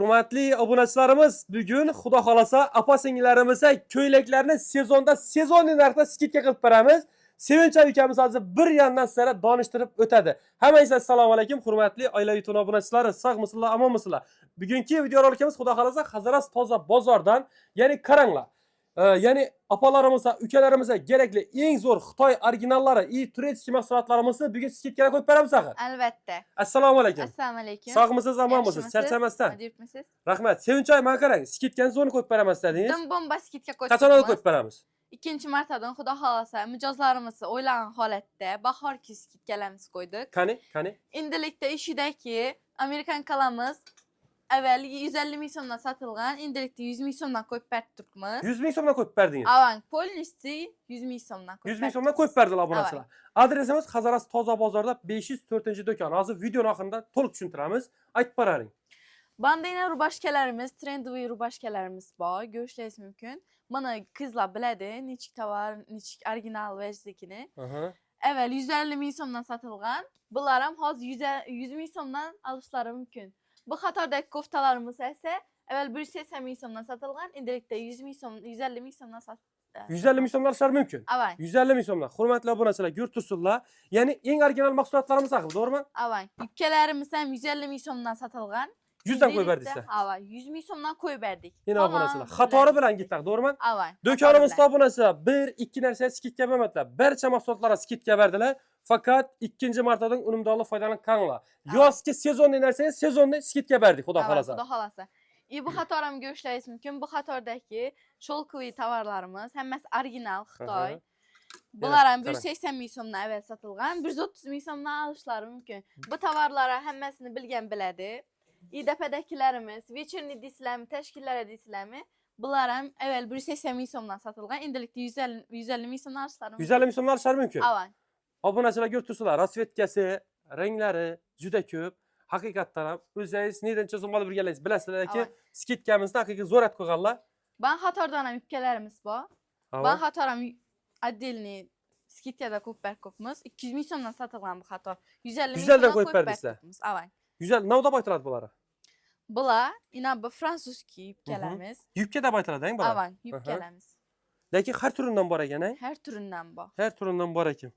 Hurmatli obunachilarimiz, bugun xudo xolasa apa-singillarimizni ko'ylaklarni sezonli narxda skidka qilib beramiz. Sevinch ukamiz hozir bir yandan sizlarga donishtirib o'tadi. Hammangizga assalomu alaykum, hurmatli oila YouTube obunachilari, sog'misizlar, omonmisizlar? Bugungi video rolikimiz xudo xolasa Hazaras toza bozordan, ya'ni qaranglar. Ya'ni apalarimizga, ukalarimizga kerakli eng zo'r Xitoy originallari, turetskiy mahsulotlarimizni bugun skidkaga qo'yib beramiz axir. Albatta. Assalomu alaykum. Assalomu alaykum. Sog'misiz, omonmisiz? Charchamasdan. Yuribmisiz? Rahmat. Sevinchoy, mana qarang, skidkani zo'rni qo'yib beramiz dedingiz. Dim bomba skidka qo'yib. Qachon qo'yib beramiz? Ikkinchi martadan xudo xolasa mijozlarimizni o'ylagan holatda bahorgi skidkalarimiz qo'ydik. Qani? Endilikda ishidagi Amerikan kalamiz avval 150 ming so'mdan sotilgan, endilikda 100 ming so'mdan qo'yib berib turibmiz. 100 ming so'mdan qo'yib berdingiz. Avang polnisti 100 ming so'mdan qo'yib. 100 ming so'mdan qo'yib berdilar obunachilar. Adresimiz Hazaras toza bozorda 504-do'kon. Hozir videoning oxirida to'liq tushuntiramiz. Aytib beraring. Bandina rubashkalarimiz, trendoviy rubashkalarimiz bor, ko'rishingiz mumkin. Mana qizlar biladi, nechik tovar, nechik original vajlikini. Avval 150 ming so'mdan sotilgan, bular ham hozir 100 ming so'mdan olishlari mumkin. Bu xatordagi koftalarimiz esa avval 180 ming so'mdan sotilgan, endilikda 100 ming so'm, 150 ming so'mdan sotilgan. 150 ming so'mdan olishlari mumkin. Avang. 150 ming so'mdan. Hurmatli obunachilar, yurtdusizlar. Ya'ni eng original mahsulotlarimiz haqida, to'g'rimi? Avang. Yubkalarimiz ham 150 ming so'mdan sotilgan. 100 dan qo'yib berdingizlar. Avang, 100 ming so'mdan qo'yib berdik. Yana obunachilar, qatori bilan ketdik, to'g'rimi? Avang. Do'konimizda obunachilar 1-2 narsa skidka bermadilar. Barcha mahsulotlarga skidka berdilar. Fakat ikkinchi martadan unumdorlik foydalaninglar. Yozgi sezonli narsaga sezonli skidka berdik, xudo xolasa. Xudo xolasa. Bu qator ham ko'rishingiz mumkin. Bu qatordagi sholkoviy tovarlarimiz hammasi original Xitoy. Bular ham 180 ming so'mdan avval sotilgan, 130 ming so'mdan olishlari mumkin. Bu tovarlar hammasini bilgan biladi. İDP'dakilerimiz, вечерний deysizlarmi, tashkillar deysizlarmi? Bular ham avval 180 ming so'mdan sotilgan, endilikda 150 ming so'mdan olishlari mumkin. 150 ming so'mdan olishlari mumkin. Avang. Obunachilar ko'ribsizlar, rasvetkasi, ranglari juda ko'p. Haqiqatdan ham o'zingiz nedancha zo'mal birgalaysiz. Bilasizlarki, skidkamizni haqiqiy zo'rat qo'yganlar. Ben xatordan ham yubkalarimiz bor. Ben xator ham отдельный skidkada ko'pmiz. 200 ming so'mdan sotilgan bu xator. 150 ming so'mdan qo'yib berdingizlar. Avang. 150 navda aytiladi bular. Bular ina bu fransuskiy yubkalarimiz. Yubka deb aytiladi-ku bular. Avang, yubkalarimiz. Lekin har turidan bor ekan-a? Har turidan bor. Har turidan bor ekan.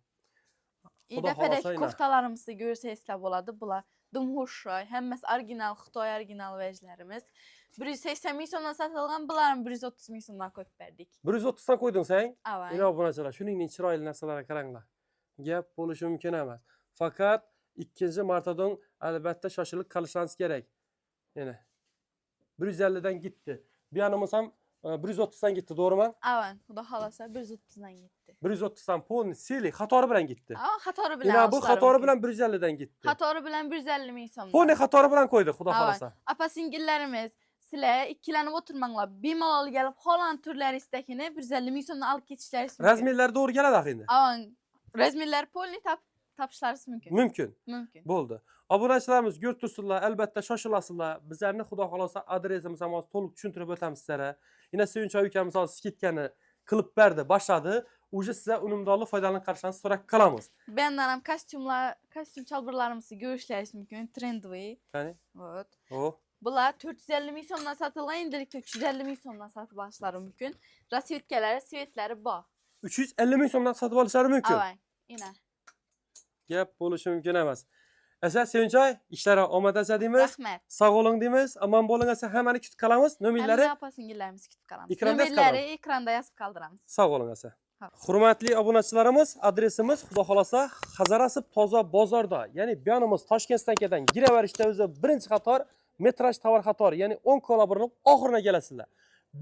İDP'dagi koftalarimizni ko'rsangizlar bo'ladi. Bular dumho'shoy, hammasi original Xitoy original vajlarimiz. 180 ming so'mdan sotilgan, bularni 130 ming so'mdan qo'yib berdik. 130 dan qo'yding sen? Avang. Ina obunachilar, shuningdek chiroyli narsalarga qaranglar. Gap bo'lishi mumkin emas. Faqat ikkinchi martadan albatta shoshilib qolishingiz kerak. Yana 150 dan ketdi. Bu yanimiz ham 130 dan ketdi, to'g'rimi? Avang, xudo xolasa 130 dan ketdi. 130 dan polni seli qatori bilan ketdi. Qatori bilan. Ina bu qatori bilan 150 dan ketdi. Qatori bilan 150 ming so'm. Polni qatori bilan qo'ydi, xudo xolasa. Apa-singillarimiz, sizlar ikkilanib o'tirmanglar. Bemalol kelib, xolan turlaringizdagini 150 ming so'mdan olib ketishlaringiz mumkin. Razmerlar to'g'ri keladi endi. Avang, razmerlar polni topishlaringiz mumkin. Mumkin. Bo'ldi. Obunachilarimiz ko'ribsizlar, albatta shoshilasizlar. Bizlarni xudo xolosa adresimiz ham to'liq tushuntirib o'tamiz sizlarga. Yana Sevinchoy ukamiz hozir skidkani qilib berdi, boshladi. Uje sizlar unumdorlik foydalanib qarashingizni so'rab qolamiz. Bendan ham kostyum chalburlarimizni ko'rishlaringiz mumkin, trendoviy. Qani? Vot. Bular 450 ming so'mdan sotilgan, endilikda 350 ming so'mdan sotib olishlari mumkin. Rasvetkalari, svetlari bor. 350 ming so'mdan sotib olishlari mumkin. Avang, ina. Gap bo'lishi mumkin emas. Asa Sevinchoy, ishlari omad asa deymiz. Rahmat. Sog' bo'ling deymiz. Omon bo'ling asa hammani kutib qolamiz. Nomerlari apa-singillarimizni kutib qolamiz. Nomerlari ekranda yozib qoldiramiz. Sog' bo'ling asa. Hurmatli obunachilarimiz, adresimiz xudo xolasa Hazaras toza bozorda. Ya'ni bu yerimiz Toshkentdan kelgan giraverishda o'zi birinchi qator metraj tovar qatori, ya'ni 10 kola burilib oxirina kelasizlar.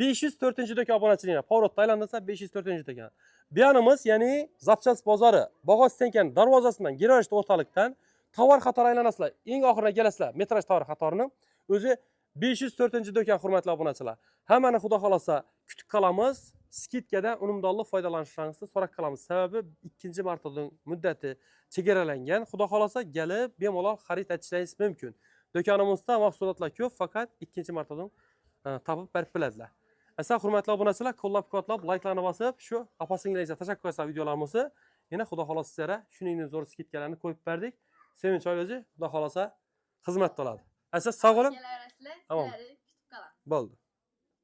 504-do'kon obunachiligini Pavlodda aylantirsa 504-do'kon. Bu yerimiz ya'ni Zapchas bozori, Bog'oz tenkan darvozasidan giraverishda o'rtalikdan tovar qatori aylanasizlar. Eng oxirina kelasizlar metraj tovar qatorini. O'zi 504-do'kon, hurmatli obunachilar. Hammani xudo xolasa kutib qolamiz. Skidkadan unumdorlik foydalanishlaringizni so'rab qolamiz. Sababi ikkinchi martadan muddati chegaralangan. Xudo xolasa kelib bemalol xarid etishlaringiz mumkin. Do'konimizda mahsulotlar ko'p, faqat ikkinchi martadan topib berib biladilar. Asa hurmatli obunachilar, qo'llab-quvvatlab, like'larni bosib, shu apa-singlaringizga tashakkur qilsa videolarimizni yana xudo xolasa sizlarga shuningdek zo'r skidkalarni qo'yib berdik. Sevinchoy o'zi xudo xolasa xizmatda bo'ladi. Siz sog' bo'ling. Kelaverasizlar. Tamam. Sizlarni kutib qolaman. Bo'ldi.